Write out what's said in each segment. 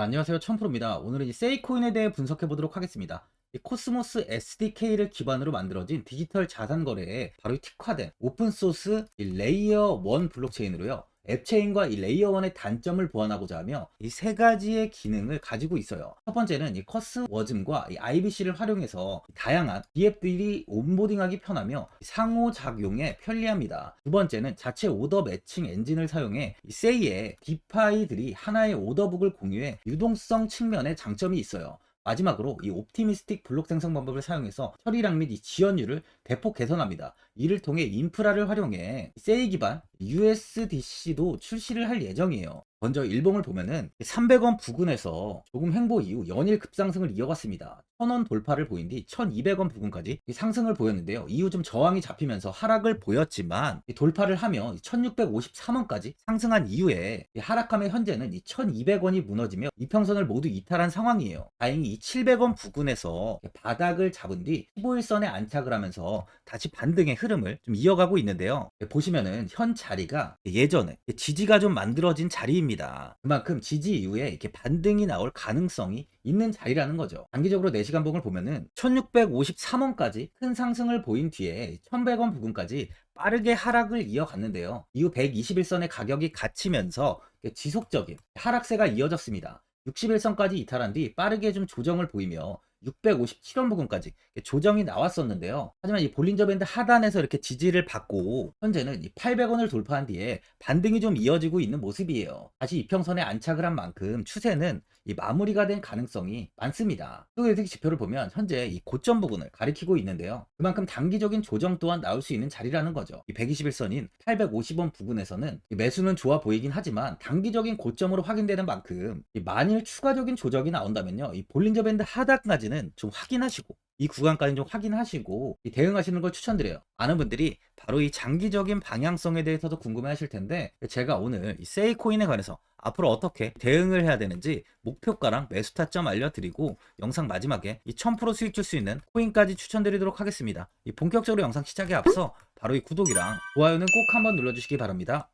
안녕하세요. 천프로입니다. 오늘은 이 세이코인에 대해 분석해 보도록 하겠습니다. 이 코스모스 SDK를 기반으로 만들어진 디지털 자산 거래에 바로 이 특화된 오픈소스 레이어 1 블록체인으로요. 앱체인과 이 레이어 1의 단점을 보완하고자 하며 이 세 가지의 기능을 가지고 있어요. 첫 번째는 이 커스워즘과 이 IBC를 활용해서 다양한 DF들이 온보딩하기 편하며 상호작용에 편리합니다. 두 번째는 자체 오더 매칭 엔진을 사용해 이 세이의 디파이들이 하나의 오더북을 공유해 유동성 측면에 장점이 있어요. 마지막으로 이 옵티미스틱 블록 생성 방법을 사용해서 처리량 및 이 지연율을 대폭 개선합니다. 이를 통해 인프라를 활용해 세이 기반 USDC도 출시를 할 예정이에요. 먼저 일봉을 보면은 300원 부근에서 조금 횡보 이후 연일 급상승을 이어갔습니다. 1000원 돌파를 보인 뒤 1200원 부근까지 상승을 보였는데요. 이후 좀 저항이 잡히면서 하락을 보였지만 돌파를 하며 1653원까지 상승한 이후에 하락하며 현재는 1200원이 무너지며 이평선을 모두 이탈한 상황이에요. 다행히 이 700원 부근에서 바닥을 잡은 뒤 15일선에 안착을 하면서 다시 반등의 흐름을 좀 이어가고 있는데요. 보시면은 현 자리가 예전에 지지가 좀 만들어진 자리입니다. 그만큼 지지 이후에 이렇게 반등이 나올 가능성이 있는 자리라는 거죠. 단기적으로 4시간 봉을 보면은 1653원까지 큰 상승을 보인 뒤에 1100원 부근까지 빠르게 하락을 이어갔는데요. 이후 121선의 가격이 갇히면서 지속적인 하락세가 이어졌습니다. 61선까지 이탈한 뒤 빠르게 좀 조정을 보이며 657원 부근까지 조정이 나왔었는데요. 하지만 이 볼린저 밴드 하단에서 이렇게 지지를 받고 현재는 이 800원을 돌파한 뒤에 반등이 좀 이어지고 있는 모습이에요. 다시 이평선에 안착을 한 만큼 추세는 이 마무리가 된 가능성이 많습니다. 또 지표를 보면 현재 이 고점 부분을 가리키고 있는데요. 그만큼 단기적인 조정 또한 나올 수 있는 자리라는 거죠. 이 121선인 850원 부근에서는 매수는 좋아 보이긴 하지만 단기적인 고점으로 확인되는 만큼 만일 추가적인 조정이 나온다면요, 이 볼린저 밴드 하단까지는 좀 확인하시고 이 구간까지 좀 확인하시고 대응하시는 걸 추천드려요. 많은 분들이 바로 이 장기적인 방향성에 대해서도 궁금해 하실 텐데, 제가 오늘 이 세이코인에 관해서 앞으로 어떻게 대응을 해야 되는지 목표가랑 매수 타점 알려드리고 영상 마지막에 이 1000% 수익 줄 수 있는 코인까지 추천드리도록 하겠습니다. 이 본격적으로 영상 시작에 앞서 바로 이 구독이랑 좋아요는 꼭 한번 눌러주시기 바랍니다.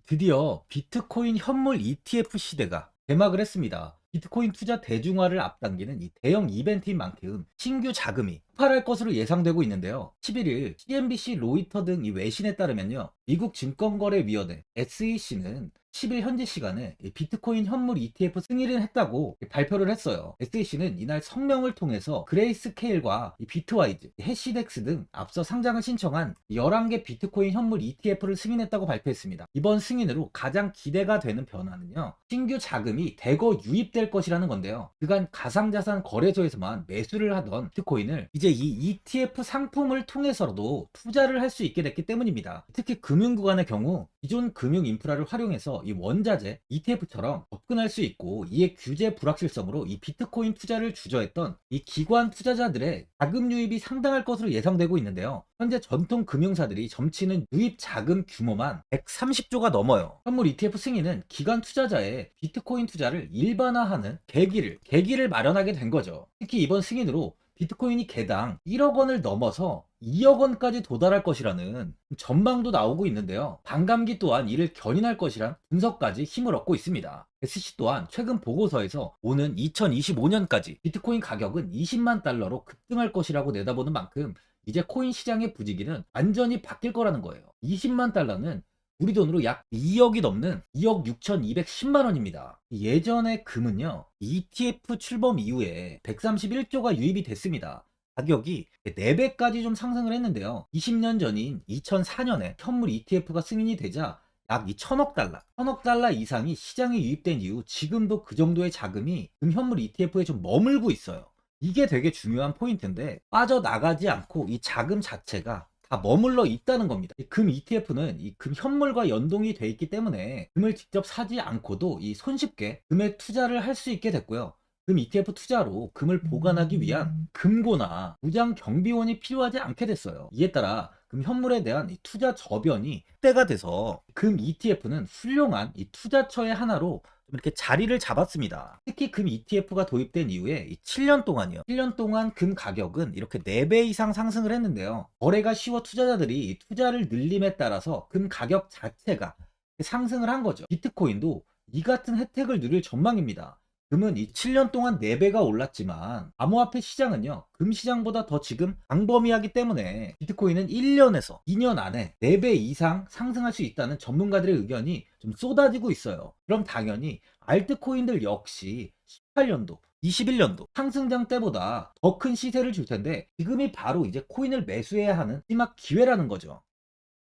드디어 비트코인 현물 ETF 시대가 개막을 했습니다. 비트코인 투자 대중화를 앞당기는 이 대형 이벤트인 만큼 신규 자금이 폭발할 것으로 예상되고 있는데요. 11일 CNBC, 로이터 등 이 외신에 따르면요, 미국 증권거래위원회 SEC는 10일 현지 시간에 비트코인 현물 ETF 승인을 했다고 발표를 했어요. SEC는 이날 성명을 통해서 그레이스케일과 비트와이즈, 해시덱스 등 앞서 상장을 신청한 11개 비트코인 현물 ETF를 승인했다고 발표했습니다. 이번 승인으로 가장 기대가 되는 변화는요, 신규 자금이 대거 유입될 것이라는 건데요. 그간 가상자산 거래소에서만 매수를 하던 비트코인을 이제 이 ETF 상품을 통해서도 투자를 할 수 있게 됐기 때문입니다. 특히 금융구간의 경우 기존 금융 인프라를 활용해서 이 원자재 ETF처럼 접근할 수 있고, 이에 규제 불확실성으로 이 비트코인 투자를 주저했던 이 기관 투자자들의 자금 유입이 상당할 것으로 예상되고 있는데요. 현재 전통 금융사들이 점치는 유입 자금 규모만 130조가 넘어요. 현물 ETF 승인은 기관 투자자의 비트코인 투자를 일반화하는 계기를 마련하게 된 거죠. 특히 이번 승인으로 비트코인이 개당 1억 원을 넘어서 2억 원까지 도달할 것이라는 전망도 나오고 있는데요. 반감기 또한 이를 견인할 것이란 분석까지 힘을 얻고 있습니다. SC 또한 최근 보고서에서 오는 2025년까지 비트코인 가격은 20만 달러로 급등할 것이라고 내다보는 만큼 이제 코인 시장의 부지기는 완전히 바뀔 거라는 거예요. 20만 달러는 우리 돈으로 약 2억이 넘는 2억 6,210만 원입니다. 예전의 금은요, ETF 출범 이후에 131조가 유입이 됐습니다. 가격이 4배까지 좀 상승을 했는데요. 20년 전인 2004년에 현물 ETF가 승인이 되자 약 1000억 달러 이상이 시장에 유입된 이후 지금도 그 정도의 자금이 금현물 ETF에 좀 머물고 있어요. 이게 되게 중요한 포인트인데, 빠져나가지 않고 이 자금 자체가 다 머물러 있다는 겁니다. 금 ETF는 이 금 현물과 연동이 돼 있기 때문에 금을 직접 사지 않고도 이 손쉽게 금에 투자를 할 수 있게 됐고요. 금 ETF 투자로 금을 보관하기 위한 금고나 무장 경비원이 필요하지 않게 됐어요. 이에 따라 금 현물에 대한 이 투자 저변이 확대가 돼서 금 ETF는 훌륭한 이 투자처의 하나로 이렇게 자리를 잡았습니다. 특히 금 ETF가 도입된 이후에 7년 동안이요. 7년 동안 금 가격은 이렇게 4배 이상 상승을 했는데요. 거래가 쉬워 투자자들이 투자를 늘림에 따라서 금 가격 자체가 상승을 한 거죠. 비트코인도 이 같은 혜택을 누릴 전망입니다. 금은 이 7년 동안 4배가 올랐지만 암호화폐 시장은요, 금 시장보다 더 지금 광범위하기 때문에 비트코인은 1년에서 2년 안에 4배 이상 상승할 수 있다는 전문가들의 의견이 좀 쏟아지고 있어요. 그럼 당연히 알트코인들 역시 18년도 21년도 상승장 때보다 더 큰 시세를 줄 텐데, 지금이 바로 이제 코인을 매수해야 하는 마지막 기회라는 거죠.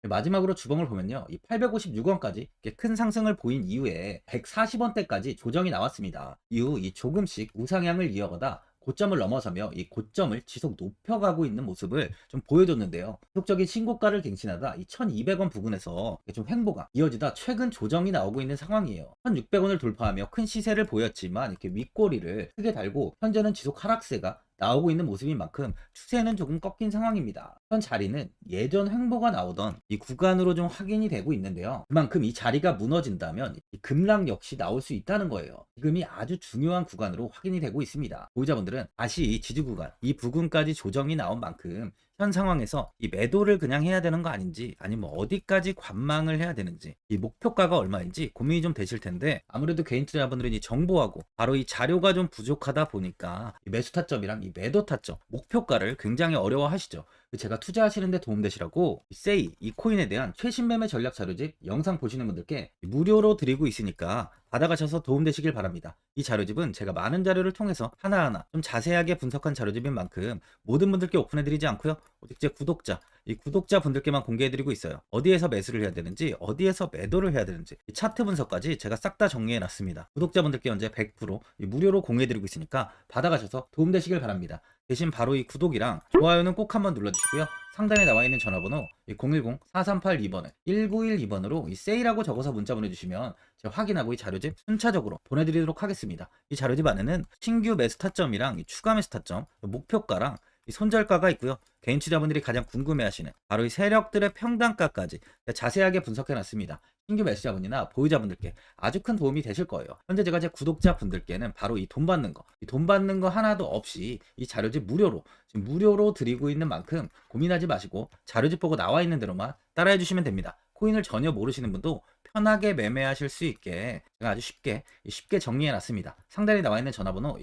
마지막으로 주봉을 보면요, 이 856원까지 큰 상승을 보인 이후에 140원대까지 조정이 나왔습니다. 이후 이 조금씩 우상향을 이어가다 고점을 넘어서며 이 고점을 지속 높여가고 있는 모습을 좀 보여줬는데요. 지속적인 신고가를 갱신하다 이 1200원 부근에서 좀 횡보가 이어지다 최근 조정이 나오고 있는 상황이에요. 1600원을 돌파하며 큰 시세를 보였지만 이렇게 윗꼬리를 크게 달고 현재는 지속 하락세가 나오고 있는 모습인 만큼 추세는 조금 꺾인 상황입니다. 현 자리는 예전 횡보가 나오던 이 구간으로 좀 확인이 되고 있는데요. 그만큼 이 자리가 무너진다면 이 급락 역시 나올 수 있다는 거예요. 지금이 아주 중요한 구간으로 확인이 되고 있습니다. 보유자분들은 다시 이 지지 구간, 이 부근까지 조정이 나온 만큼 현 상황에서 이 매도를 그냥 해야 되는 거 아닌지, 아니면 어디까지 관망을 해야 되는지, 이 목표가가 얼마인지 고민이 좀 되실 텐데, 아무래도 개인 투자자분들은 이 정보하고 바로 이 자료가 좀 부족하다 보니까 이 매수 타점이랑 이 매도 타점, 목표가를 굉장히 어려워하시죠. 제가 투자하시는데 도움되시라고 세이 이 코인에 대한 최신 매매 전략 자료집 영상 보시는 분들께 무료로 드리고 있으니까 받아가셔서 도움되시길 바랍니다. 이 자료집은 제가 많은 자료를 통해서 하나하나 좀 자세하게 분석한 자료집인 만큼 모든 분들께 오픈해드리지 않고요, 오직 제 구독자, 이 구독자분들께만 공개해드리고 있어요. 어디에서 매수를 해야 되는지, 어디에서 매도를 해야 되는지, 이 차트 분석까지 제가 싹 다 정리해놨습니다. 구독자분들께 현재 100% 무료로 공개해드리고 있으니까 받아가셔서 도움되시길 바랍니다. 대신 바로 이 구독이랑 좋아요는 꼭 한번 눌러주시고요. 상단에 나와 있는 전화번호 010-4382번에 1912번으로 이 세일하고 적어서 문자 보내주시면 제가 확인하고 이 자료집 순차적으로 보내드리도록 하겠습니다. 이 자료집 안에는 신규 매수 타점이랑 이 추가 매수 타점, 목표가랑 이 손절가가 있고요. 개인 투자분들이 가장 궁금해하시는 바로 이 세력들의 평단가까지 자세하게 분석해놨습니다. 신규 매수자분이나 보유자분들께 아주 큰 도움이 되실 거예요. 현재 제가 제 구독자분들께는 바로 이 돈 받는 거, 이 돈 받는 거 하나도 없이 이 자료집 무료로, 지금 무료로 드리고 있는 만큼 고민하지 마시고 자료집 보고 나와 있는 대로만 따라해 주시면 됩니다. 코인을 전혀 모르시는 분도 편하게 매매하실 수 있게 제가 아주 쉽게 정리해 놨습니다. 상단에 나와 있는 전화번호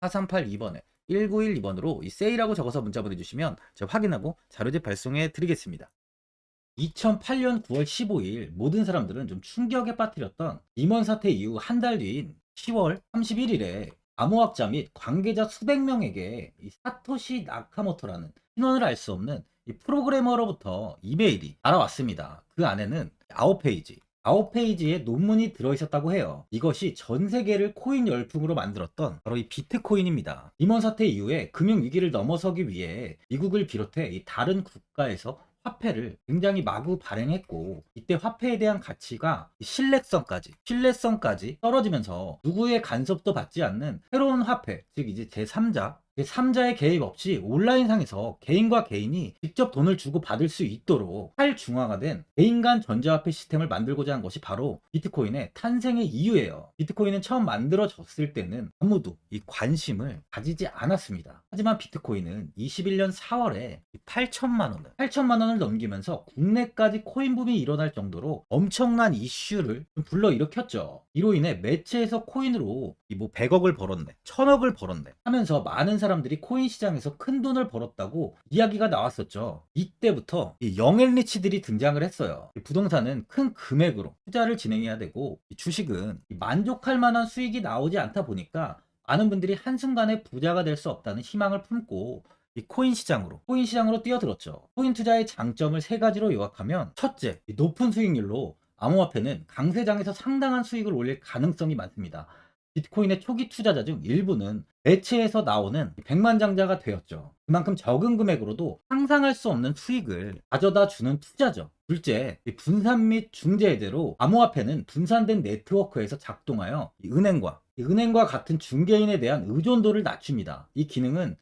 010-4382번에 1912번으로 이 세일하고 적어서 문자 보내주시면 제가 확인하고 자료집 발송해 드리겠습니다. 2008년 9월 15일 모든 사람들은 좀 충격에 빠뜨렸던 리먼 사태 이후 한 달 뒤인 10월 31일에 암호학자 및 관계자 수백 명에게 이 사토시 나카모토라는 신원을 알 수 없는 이 프로그래머로부터 이메일이 날아왔습니다. 그 안에는 9페이지의 논문이 들어있었다고 해요. 이것이 전 세계를 코인 열풍으로 만들었던 바로 이 비트코인입니다. 리먼 사태 이후에 금융위기를 넘어서기 위해 미국을 비롯해 이 다른 국가에서 화폐를 굉장히 마구 발행했고, 이때 화폐에 대한 가치가 신뢰성까지 떨어지면서 누구의 간섭도 받지 않는 새로운 화폐, 즉 이제 제3자의 개입 없이 온라인상에서 개인과 개인이 직접 돈을 주고 받을 수 있도록 탈중앙화된 개인 간 전자화폐 시스템을 만들고자 한 것이 바로 비트코인의 탄생의 이유예요. 비트코인은 처음 만들어졌을 때는 아무도 이 관심을 가지지 않았습니다. 하지만 비트코인은 21년 4월에 8천만 원을 넘기면서 국내까지 코인 붐이 일어날 정도로 엄청난 이슈를 불러일으켰죠. 이로 인해 매체에서 코인으로 뭐 100억을 벌었네, 1000억을 벌었네 하면서 많은 사람들이 코인 시장에서 큰 돈을 벌었다고 이야기가 나왔었죠. 이때부터 이 영앤리치들이 등장을 했어요. 부동산은 큰 금액으로 투자를 진행해야 되고, 주식은 만족할 만한 수익이 나오지 않다 보니까 많은 분들이 한순간에 부자가 될 수 없다는 희망을 품고 이 코인 시장으로 뛰어들었죠. 코인 투자의 장점을 세 가지로 요약하면, 첫째, 높은 수익률로 암호화폐는 강세장에서 상당한 수익을 올릴 가능성이 많습니다. 비트코인의 초기 투자자 중 일부는 매체에서 나오는 백만장자가 되었죠. 그만큼 적은 금액으로도 상상할 수 없는 수익을 가져다 주는 투자죠. 둘째, 분산 및 중재제로 암호화폐는 분산된 네트워크에서 작동하여 은행과 같은 중개인에 대한 의존도를 낮춥니다. 이 기능은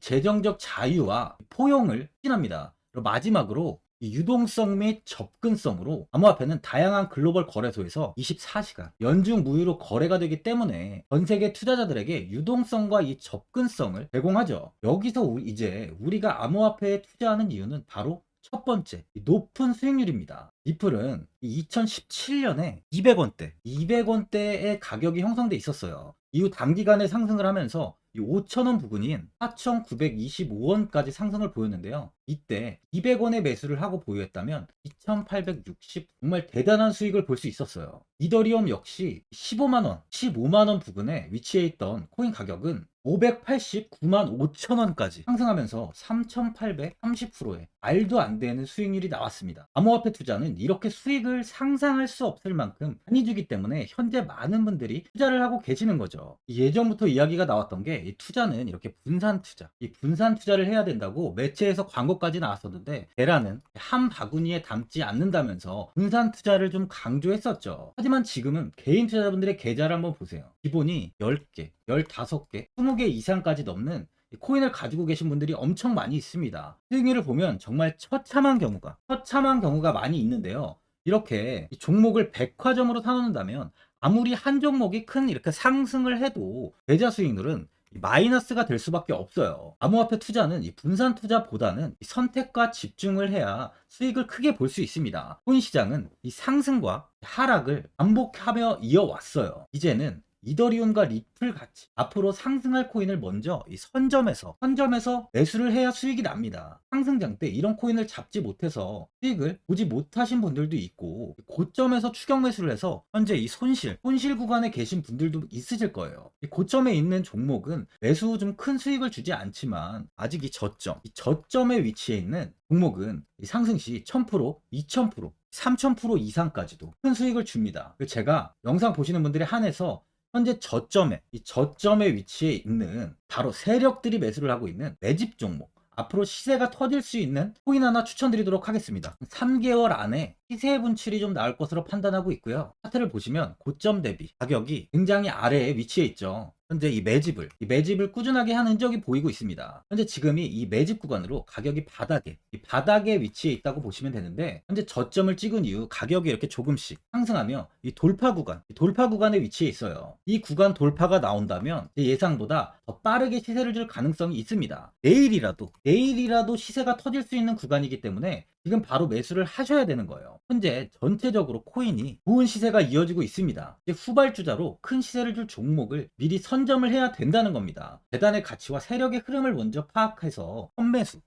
재정적 자유와 포용을 추진합니다. 마지막으로 이 유동성 및 접근성으로 암호화폐는 다양한 글로벌 거래소에서 24시간 연중 무휴로 거래가 되기 때문에 전 세계 투자자들에게 유동성과 이 접근성을 제공하죠. 여기서 이제 우리가 암호화폐에 투자하는 이유는 바로 첫 번째, 이 높은 수익률입니다. 리플은 2017년에 200원대의 가격이 형성돼 있었어요. 이후 단기간에 상승을 하면서 이 5,000원 부근인 4,925원까지 상승을 보였는데요. 이때 200원의 매수를 하고 보유했다면 2,860 정말 대단한 수익을 볼 수 있었어요. 이더리움 역시 15만원, 15만원 부근에 위치해 있던 코인 가격은 589만 5천원까지 상승하면서 3,830%의 말도 안 되는 수익률이 나왔습니다. 암호화폐 투자는 이렇게 수익을 상상할 수 없을 만큼 많이 주기 때문에 현재 많은 분들이 투자를 하고 계시는 거죠. 예전부터 이야기가 나왔던 게 이 투자는 이렇게 분산 투자, 이 분산 투자를 해야 된다고 매체에서 광고까지 나왔었는데 테라는 한 바구니에 담지 않는다면서 분산 투자를 좀 강조했었죠. 하지만 지금은 개인 투자자분들의 계좌를 한번 보세요. 기본이 10개, 15개, 20개 이상까지 넘는 코인을 가지고 계신 분들이 엄청 많이 있습니다. 수익률을 보면 정말 처참한 경우가 많이 있는데요. 이렇게 종목을 백화점으로 사놓는다면 아무리 한 종목이 큰 이렇게 상승을 해도 계좌 수익률은 마이너스가 될 수밖에 없어요. 암호화폐 투자는 이 분산 투자보다는 이 선택과 집중을 해야 수익을 크게 볼 수 있습니다. 코인 시장은 이 상승과 하락을 반복하며 이어왔어요. 이제는 이더리움과 리플 같이 앞으로 상승할 코인을 먼저 이 선점에서 매수를 해야 수익이 납니다. 상승장 때 이런 코인을 잡지 못해서 수익을 보지 못하신 분들도 있고, 고점에서 추격 매수를 해서 현재 이 손실 구간에 계신 분들도 있으실 거예요. 이 고점에 있는 종목은 매수 후 좀 큰 수익을 주지 않지만 아직 이 저점에 위치해 있는 종목은 이 상승 시 1000%, 2000%, 3000% 이상까지도 큰 수익을 줍니다. 제가 영상 보시는 분들에 한해서 현재 이 저점에 위치해 있는 바로 세력들이 매수를 하고 있는 매집 종목, 앞으로 시세가 터질 수 있는 코인 하나 추천드리도록 하겠습니다. 3개월 안에 시세 분출이 좀 나올 것으로 판단하고 있고요. 차트를 보시면 고점 대비 가격이 굉장히 아래에 위치해 있죠. 현재 이 매집을 꾸준하게 한 흔적이 보이고 있습니다. 현재 지금이 이 매집 구간으로 가격이 바닥에 위치해 있다고 보시면 되는데, 현재 저점을 찍은 이후 가격이 이렇게 조금씩 상승하며 이 돌파 구간에 위치해 있어요. 이 구간 돌파가 나온다면 제 예상보다 더 빠르게 시세를 줄 가능성이 있습니다. 내일이라도 시세가 터질 수 있는 구간이기 때문에 지금 바로 매수를 하셔야 되는 거예요. 현재 전체적으로 코인이 좋은 시세가 이어지고 있습니다. 이제 후발주자로 큰 시세를 줄 종목을 미리 선점을 해야 된다는 겁니다. 재단의 가치와 세력의 흐름을 먼저 파악해서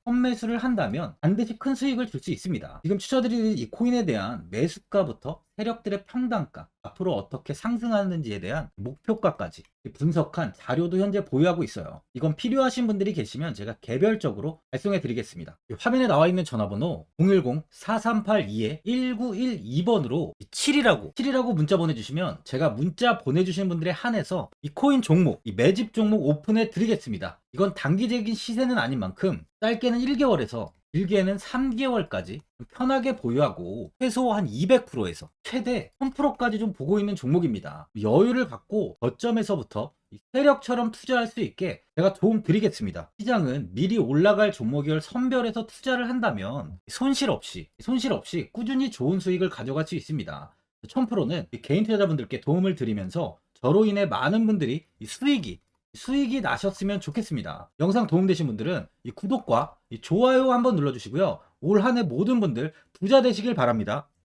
선매수를 한다면 반드시 큰 수익을 줄 수 있습니다. 지금 추천드리는 이 코인에 대한 매수가부터 세력들의 평단가, 앞으로 어떻게 상승하는지에 대한 목표가까지 분석한 자료도 현재 보유하고 있어요. 이건 필요하신 분들이 계시면 제가 개별적으로 발송해 드리겠습니다. 화면에 나와 있는 전화번호 010-4382-1912번으로 7이라고 문자 보내주시면 제가 문자 보내주신 분들에 한해서 이 코인 종목, 이 매집 종목 오픈해 드리겠습니다. 이건 단기적인 시세는 아닌 만큼 짧게는 1개월에서 길게는 3개월까지 편하게 보유하고 최소 한 200%에서 최대 1000%까지 좀 보고 있는 종목입니다. 여유를 갖고 저점에서부터 세력처럼 투자할 수 있게 제가 도움 드리겠습니다. 시장은 미리 올라갈 종목을 선별해서 투자를 한다면 손실 없이 꾸준히 좋은 수익을 가져갈 수 있습니다. 1000%는 개인 투자자분들께 도움을 드리면서 저로 인해 많은 분들이 수익이 나셨으면 좋겠습니다. 영상 도움되신 분들은 이 구독과 이 좋아요 한번 눌러주시고요. 올 한 해 모든 분들 부자 되시길 바랍니다.